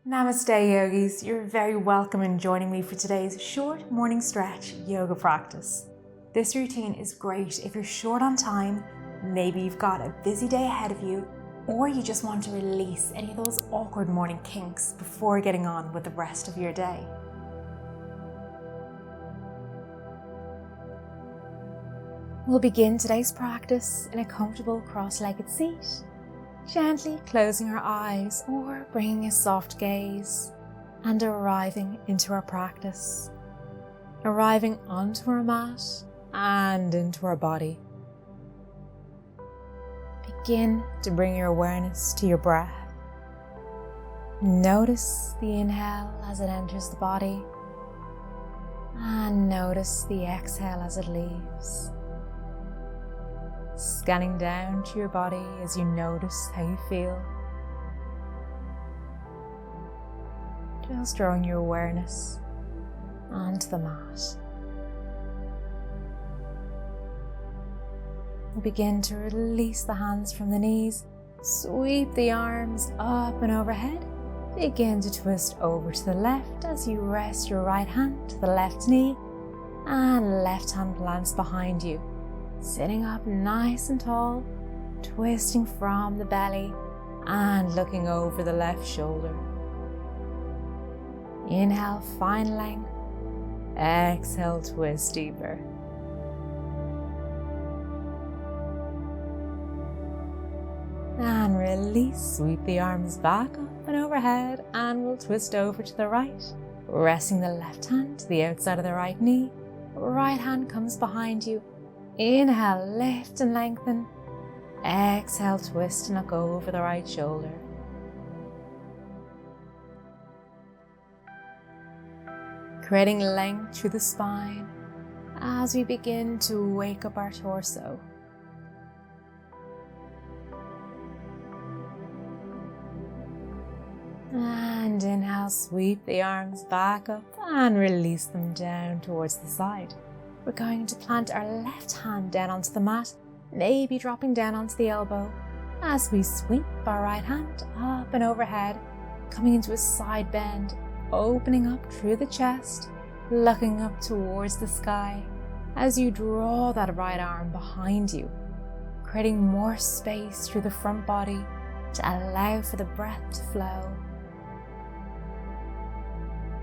Namaste yogis, you're very welcome in joining me for today's short morning stretch yoga practice. This routine is great if you're short on time, maybe you've got a busy day ahead of you, or you just want to release any of those awkward morning kinks before getting on with the rest of your day. We'll begin today's practice in a comfortable cross-legged seat, gently closing our eyes or bringing a soft gaze and arriving into our practice, arriving onto our mat and into our body. Begin to bring your awareness to your breath. Notice the inhale as it enters the body and notice the exhale as it leaves. Scanning down to your body as you notice how you feel. Just drawing your awareness onto the mat. Begin to release the hands from the knees. Sweep the arms up and overhead. Begin to twist over to the left as you rest your right hand to the left knee and left hand plants behind you. Sitting up nice and tall, twisting from the belly and looking over the left shoulder. Inhale, find length. Exhale, twist deeper. And release, sweep the arms back up and overhead and we'll twist over to the right. Resting the left hand to the outside of the right knee. Right hand comes behind you. Inhale, lift and lengthen. Exhale, twist and look over the right shoulder. Creating length through the spine as we begin to wake up our torso. And inhale, sweep the arms back up and release them down towards the side. We're going to plant our left hand down onto the mat, maybe dropping down onto the elbow as we sweep our right hand up and overhead, coming into a side bend, opening up through the chest, looking up towards the sky as you draw that right arm behind you, creating more space through the front body to allow for the breath to flow.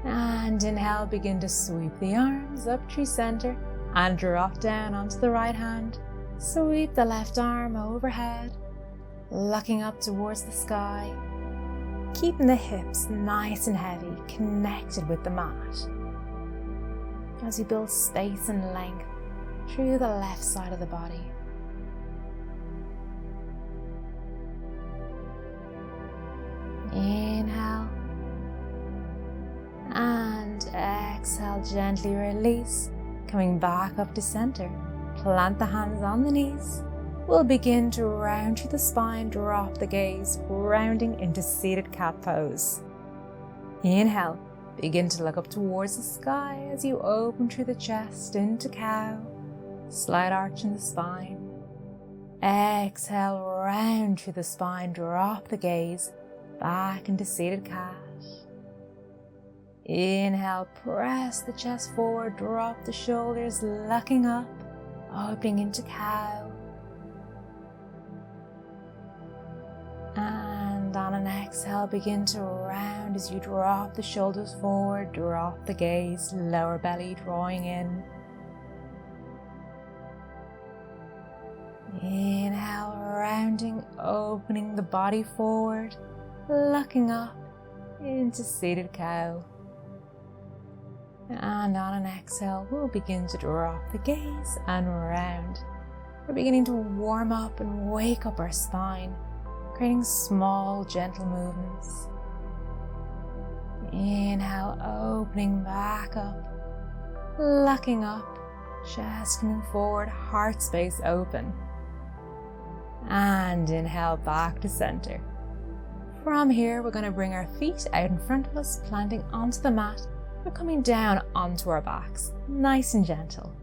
And inhale, begin to sweep the arms up through center and drop down onto the right hand. Sweep the left arm overhead, looking up towards the sky, keeping the hips nice and heavy, connected with the mat. As you build space and length through the left side of the body. Inhale. And exhale, gently release. Coming back up to center, plant the hands on the knees. We'll begin to round through the spine, drop the gaze, rounding into seated cat pose. Inhale, begin to look up towards the sky as you open through the chest into cow. Slight arch in the spine. Exhale, round through the spine, drop the gaze, back into seated cat. Inhale, press the chest forward, drop the shoulders, looking up, opening into cow. And on an exhale, begin to round as you drop the shoulders forward, drop the gaze, lower belly drawing in. Inhale, rounding, opening the body forward, looking up into seated cow. And on an exhale, we'll begin to drop the gaze and round. We're beginning to warm up and wake up our spine, creating small, gentle movements. Inhale, opening back up, looking up, chest coming forward, heart space open. And inhale, back to center. From here, we're going to bring our feet out in front of us, planting onto the mat. We're coming down onto our backs, nice and gentle.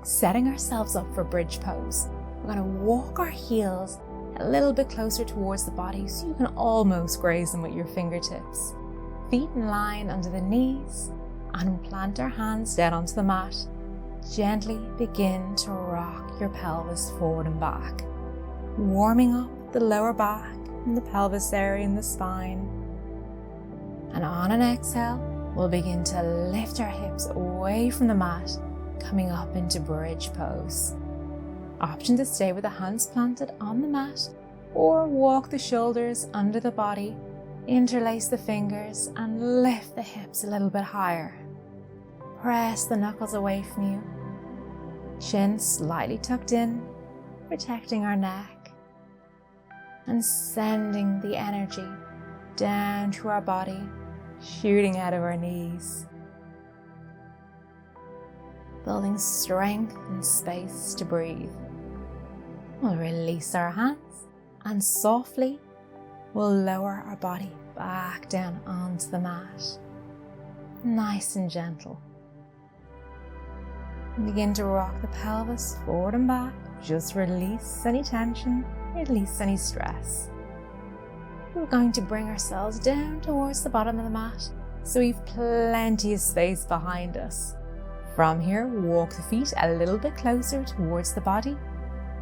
Setting ourselves up for bridge pose. We're going to walk our heels a little bit closer towards the body so you can almost graze them with your fingertips. feet in line under the knees and plant our hands down onto the mat. Gently begin to rock your pelvis forward and back, warming up the lower back and the pelvis area in the spine. And on an exhale, we'll begin to lift our hips away from the mat, coming up into bridge pose. Option to stay with the hands planted on the mat, or walk the shoulders under the body, interlace the fingers and lift the hips a little bit higher. Press the knuckles away from you. Chin slightly tucked in, protecting our neck, and sending the energy down through our body, shooting out of our knees. Building strength and space to breathe. We'll release our hands and softly we'll lower our body back down onto the mat. Nice and gentle. Begin to rock the pelvis forward and back. Just release any tension, release any stress. We're going to bring ourselves down towards the bottom of the mat so we've plenty of space behind us. From here, walk the feet a little bit closer towards the body.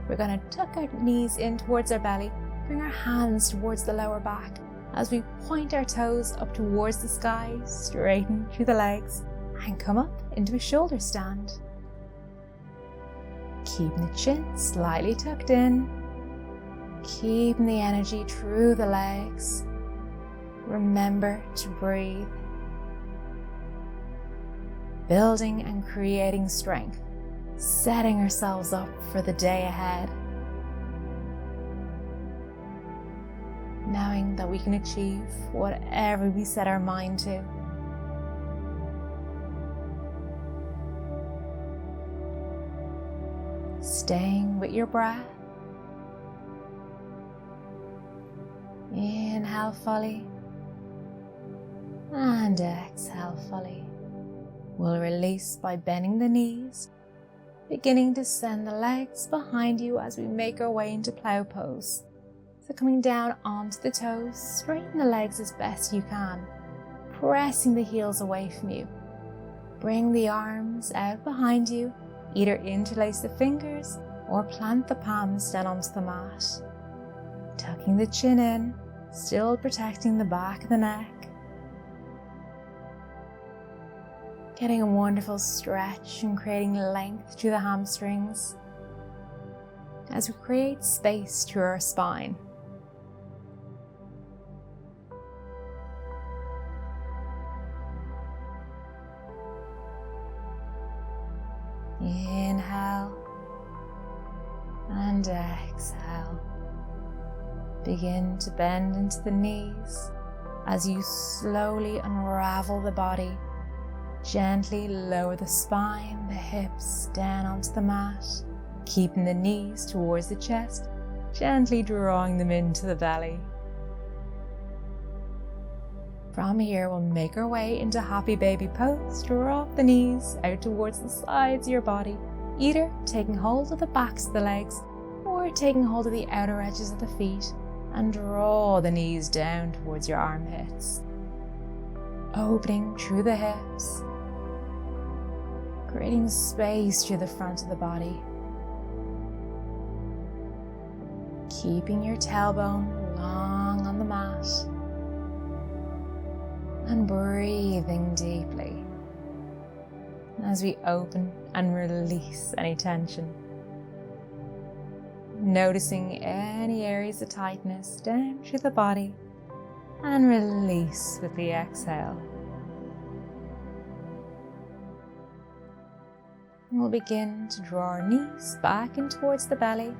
We're going to tuck our knees in towards our belly, bring our hands towards the lower back as we point our toes up towards the sky, straighten through the legs, and come up into a shoulder stand. Keeping the chin slightly tucked in, keeping the energy through the legs. Remember to breathe. Building and creating strength, setting ourselves up for the day ahead. Knowing that we can achieve whatever we set our mind to. Staying with your breath. Inhale fully and exhale fully. We'll release by bending the knees, beginning to send the legs behind you as we make our way into Plow Pose. So coming down onto the toes, straighten the legs as best you can, pressing the heels away from you. Bring the arms out behind you, either interlace the fingers or plant the palms down onto the mat. Tucking the chin in, still protecting the back of the neck. Getting a wonderful stretch and creating length through the hamstrings as we create space through our spine. Inhale and exhale. Begin to bend into the knees as you slowly unravel the body. Gently lower the spine, the hips down onto the mat, keeping the knees towards the chest, gently drawing them into the belly. From here, we'll make our way into Happy Baby Pose. Drop the knees out towards the sides of your body, either taking hold of the backs of the legs or taking hold of the outer edges of the feet, and draw the knees down towards your armpits. Opening through the hips, creating space through the front of the body. Keeping your tailbone long on the mat. And breathing deeply as we open and release any tension. Noticing any areas of tightness down through the body and release with the exhale. We'll begin to draw our knees back in towards the belly.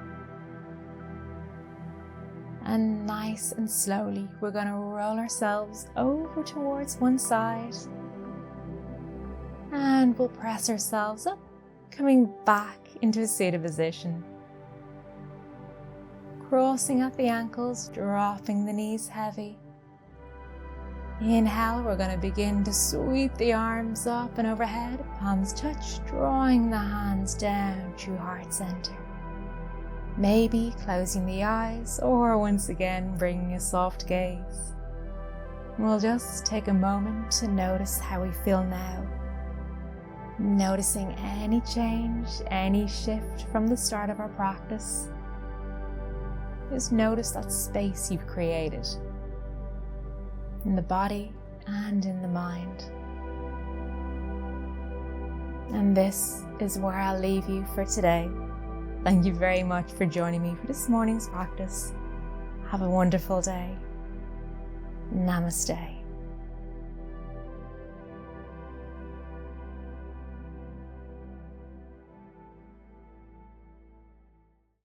And nice and slowly, we're going to roll ourselves over towards one side. And we'll press ourselves up, coming back into a seated position. Crossing at the ankles, dropping the knees heavy. Inhale, we're going to begin to sweep the arms up and overhead, palms touch, drawing the hands down through heart center. Maybe closing the eyes, or once again bringing a soft gaze. We'll just take a moment to notice how we feel now. Noticing any change, any shift from the start of our practice. Just notice that space you've created in the body and in the mind. And this is where I'll leave you for today. Thank you very much for joining me for this morning's practice. Have a wonderful day. Namaste.